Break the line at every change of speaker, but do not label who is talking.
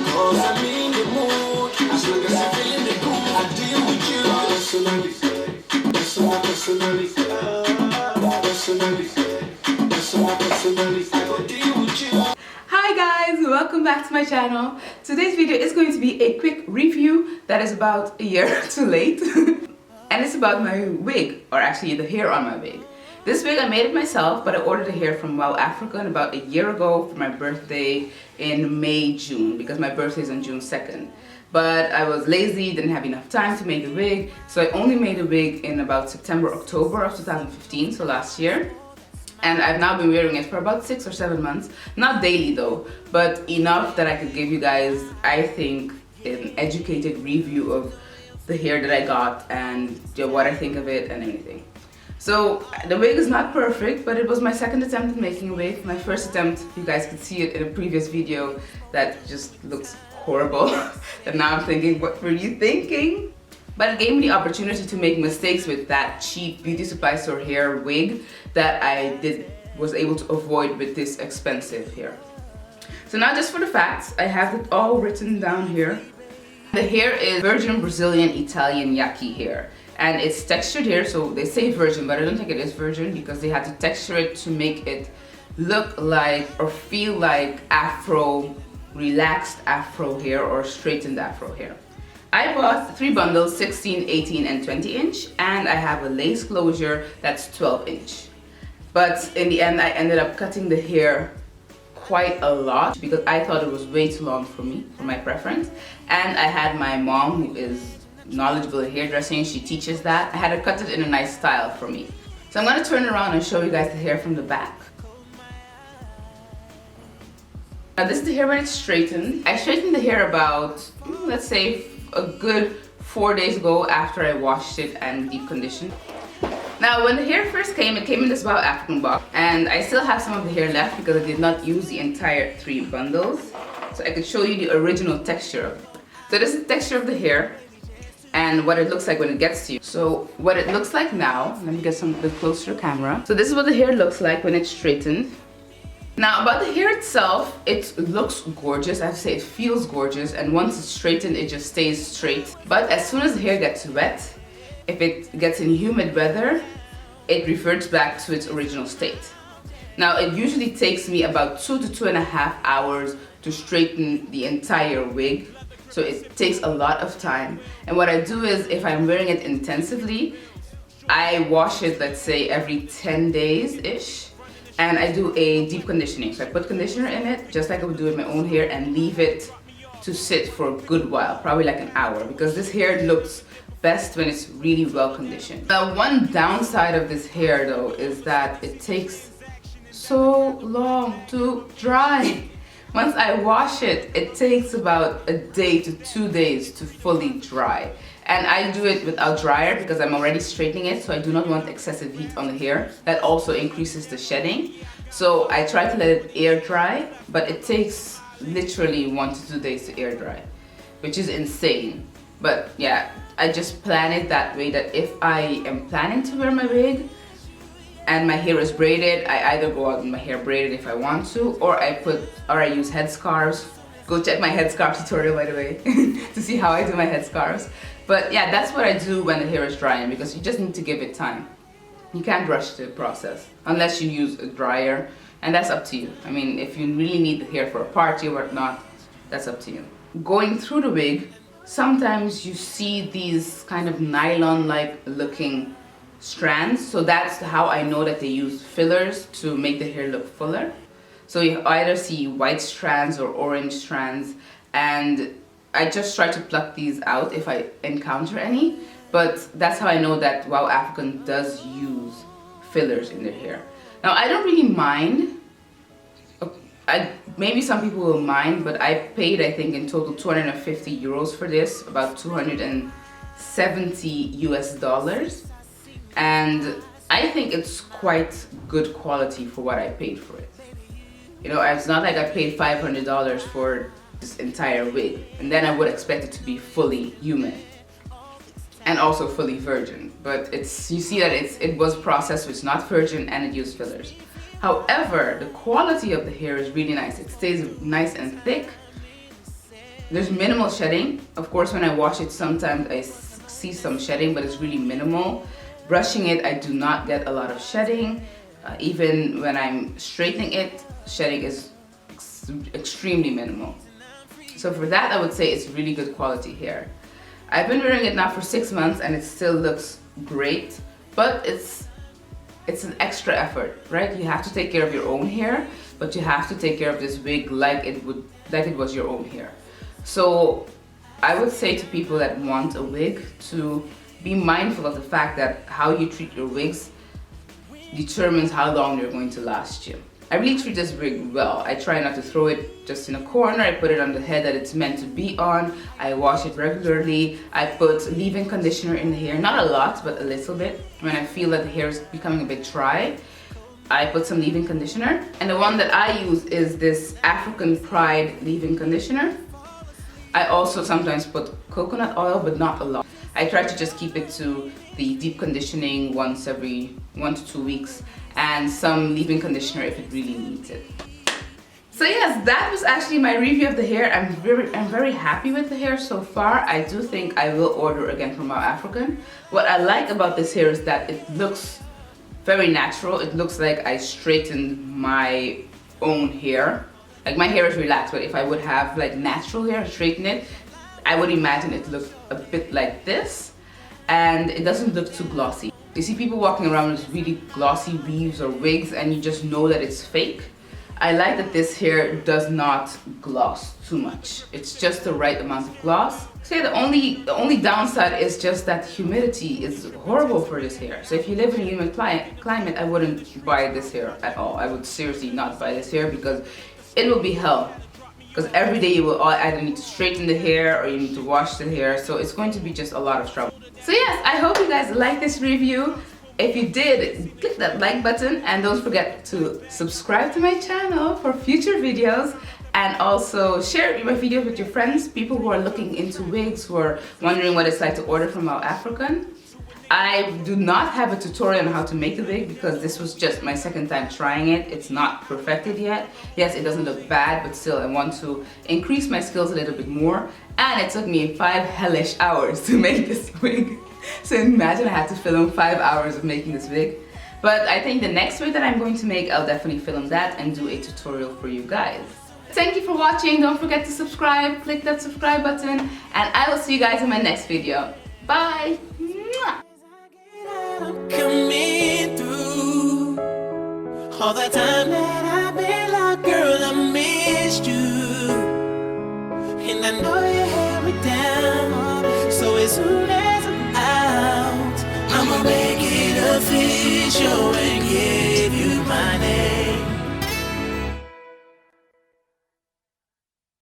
Cause I'm in the mood. As long as I'm feeling the good, I deal with you. Personally, personally, I go deal with you.
Hi guys, welcome back to my channel. Today's video is going to be a quick review that is about a year too late. And it's about my wig, or actually the hair on my wig. This wig I made it myself, but I ordered the hair from Wowafrican about a year ago for my birthday in May, June, because my birthday is on June 2nd. But I was lazy, didn't have enough time to make the wig, so I only made the wig in about September, October of 2015, so last year. And I've now been wearing it for about 6 or 7 months. Not daily though, but enough that I could give you guys, I think, an educated review of the hair that I got and what I think of it and everything. So the wig is not perfect, but it was my second attempt at making a wig. My first attempt, you guys could see it in a previous video, that just looks horrible. And now I'm thinking, what were you thinking? But it gave me the opportunity to make mistakes with that cheap beauty supply store hair wig that I was able to avoid with this expensive hair. So now just for the facts, I have it all written down here. The hair is virgin Brazilian Italian Yaki hair. And it's textured hair, so they say virgin, but I don't think it is virgin because they had to texture it to make it look like or feel like Afro, relaxed Afro hair or straightened Afro hair. I bought 3 bundles, 16, 18 and 20 inch, and I have a lace closure that's 12 inch. But in the end I ended up cutting the hair quite a lot because I thought it was way too long for me, for my preference. And I had my mom, who is knowledgeable in hairdressing, she teaches that. I had her cut it in a nice style for me. So I'm going to turn around and show you guys the hair from the back. Now this is the hair when it's straightened. I straightened the hair about, let's say, a good 4 days ago after I washed it and deep conditioned. Now when the hair first came, it came in this Wowafrican box, and I still have some of the hair left because I did not use the entire 3 bundles. So I could show you the original texture of it. So this is the texture of the hair and what it looks like when it gets to you. So what it looks like now, let me get a bit closer to the camera. So this is what the hair looks like when it's straightened. Now about the hair itself, it looks gorgeous. I have to say it feels gorgeous, and once it's straightened it just stays straight. But as soon as the hair gets wet, if it gets in humid weather, it reverts back to its original state. Now it usually takes me about 2 to 2.5 hours to straighten the entire wig. So it takes a lot of time. And what I do is, if I'm wearing it intensively, I wash it, let's say, every 10 days-ish. And I do a deep conditioning. So I put conditioner in it, just like I would do with my own hair, and leave it to sit for a good while, probably like an hour, because this hair looks best when it's really well conditioned. Now one downside of this hair though is that it takes so long to dry. Once I wash it, it takes about a day to 2 days to fully dry. And I do it without dryer because I'm already straightening it, so I do not want excessive heat on the hair. That also increases the shedding. So I try to let it air dry, but it takes literally 1 to 2 days to air dry, which is insane. But yeah, I just plan it that way, that if I am planning to wear my wig and my hair is braided, I either go out with my hair braided if I want to, or I use headscarves. Go check my headscarf tutorial, by the way, to see how I do my headscarves. But yeah, that's what I do when the hair is drying, because you just need to give it time. You can't rush the process unless you use a dryer, and that's up to you. I mean, if you really need the hair for a party or whatnot, that's up to you. Going through the wig, sometimes you see these kind of nylon-like looking strands, so that's how I know that they use fillers to make the hair look fuller. So you either see white strands or orange strands, and I just try to pluck these out if I encounter any, but that's how I know that Wowafrican does use fillers in their hair. Now I don't really mind. Maybe some people will mind, but I paid, I think, in total 250 euros for this, about 270 US dollars. And I think it's quite good quality for what I paid for it. You know, it's not like I paid $500 for this entire wig, and then I would expect it to be fully human and also fully virgin. But you see that it was processed, so it's not virgin, and it used fillers. However, the quality of the hair is really nice. It stays nice and thick, There's minimal shedding. Of course, when I wash it, sometimes I see some shedding, but it's really minimal. Brushing it, I do not get a lot of shedding. Even when I'm straightening it, shedding is extremely minimal. So for that, I would say it's really good quality hair. I've been wearing it now for 6 months and it still looks great, but it's an extra effort, right? You have to take care of your own hair, but you have to take care of this wig like it was your own hair. So I would say to people that want a wig to be mindful of the fact that how you treat your wigs determines how long they're going to last you. I really treat this wig well. I try not to throw it just in a corner. I put it on the head that it's meant to be on. I wash it regularly. I put leave-in conditioner in the hair, not a lot, but a little bit. When I feel that the hair is becoming a bit dry, I put some leave-in conditioner. And the one that I use is this African Pride leave-in conditioner. I also sometimes put coconut oil, but not a lot. I try to just keep it to the deep conditioning once every 1 to 2 weeks, and some leave-in conditioner if it really needs it. So yes, that was actually my review of the hair. I'm very happy with the hair so far. I do think I will order again from Wowafrican. What I like about this hair is that it looks very natural. It looks like I straightened my own hair. Like, my hair is relaxed, but if I would have like natural hair and straighten it, I would imagine it looked a bit like this, and it doesn't look too glossy. You see people walking around with really glossy weaves or wigs and you just know that it's fake. I like that this hair does not gloss too much. It's just the right amount of gloss. So yeah, the only downside is just that humidity is horrible for this hair. So if you live in a humid climate, I wouldn't buy this hair at all. I would seriously not buy this hair because it will be hell. Because every day you will either need to straighten the hair or you need to wash the hair, so it's going to be just a lot of trouble. So yes, I hope you guys like this review. If you did, click that like button and don't forget to subscribe to my channel for future videos, and also share my videos with your friends, people who are looking into wigs, who are wondering what it's like to order from Wowafrican. I do not have a tutorial on how to make the wig because this was just my second time trying it. It's not perfected yet. Yes, it doesn't look bad, but still I want to increase my skills a little bit more. And it took me 5 hellish hours to make this wig. So imagine I had to film 5 hours of making this wig. But I think the next wig that I'm going to make, I'll definitely film that and do a tutorial for you guys. Thank you for watching. Don't forget to subscribe. Click that subscribe button. And I will see you guys in my next video. Bye!
I'm coming through. All the time that I've been locked, girl, I missed you. And I know you held me down.